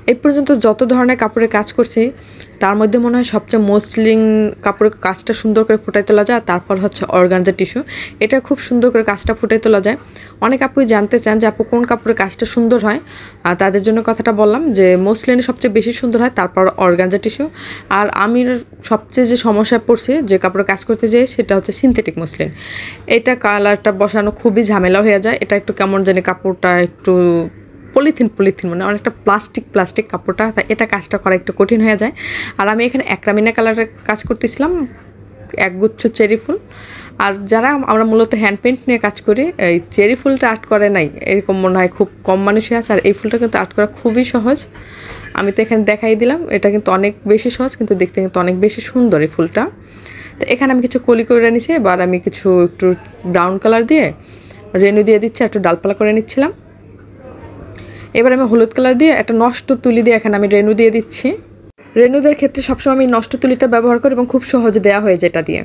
এই পর্যন্ত যত ধরনের কাপড়ে কাজ করছি তার মধ্যে মনে হয় সবচেয়ে মসলিন কাপড়ের কাজটা সুন্দর করে ফুটাই তোলা যায়। তারপর হচ্ছে অর্গানজা টিস্যু, এটা খুব সুন্দর করে কাজটা ফুটাই তোলা যায়। অনেক আপুই জানতে চান যে আপু কোন কাপড়ের কাজটা সুন্দর হয়, তাদের জন্য কথাটা বললাম যে মসলিনে সবচেয়ে বেশি সুন্দর হয়, তারপর অর্গানজা টিস্যু। আর আমি সবচেয়ে যে সমস্যায় পড়ছি যে কাপড়ে কাজ করতে যাই সেটা হচ্ছে সিনথেটিক মসলিন। এটা কালারটা বসানো খুবই ঝামেলা হয়ে যায়। এটা একটু কেমন জানি কাপড়টা একটু পলিথিন মানে অনেকটা প্লাস্টিক কাপড়টা, তাই এটা কাজটা করা একটু কঠিন হয়ে যায়। আর আমি এখানে একরামিনা কালারের কাজ করতেছিলাম, একগুচ্ছ চেরি ফুল। আর যারা আমরা মূলত হ্যান্ড পেইন্ট নিয়ে কাজ করি, এই চেরি ফুলটা আর্ট করে নাই এরকম মনে হয় খুব কম মানুষই আছে। আর এই ফুলটা কিন্তু আর্ট করা খুবই সহজ। আমি তো এখানে দেখাই দিলাম, এটা কিন্তু অনেক বেশি সহজ, কিন্তু দেখতে কিন্তু অনেক বেশি সুন্দর এই ফুলটা। তো এখানে আমি কিছু কলি করে নিছি, এবার আমি কিছু একটু ব্রাউন কালার দিয়ে রেনু দিয়ে দিচ্ছি, একটু ডালপালা করে নিচ্ছিলাম। এবার আমি হলুদ কালার দিয়ে একটা নষ্ট তুলি দিয়ে এখানে আমি রেনু দিয়ে দিচ্ছি। রেনুদের ক্ষেত্রে সবসময় আমি নষ্ট তুলিটা ব্যবহার করি এবং খুব সহজে দেওয়া হয়ে যায় এটা দিয়ে।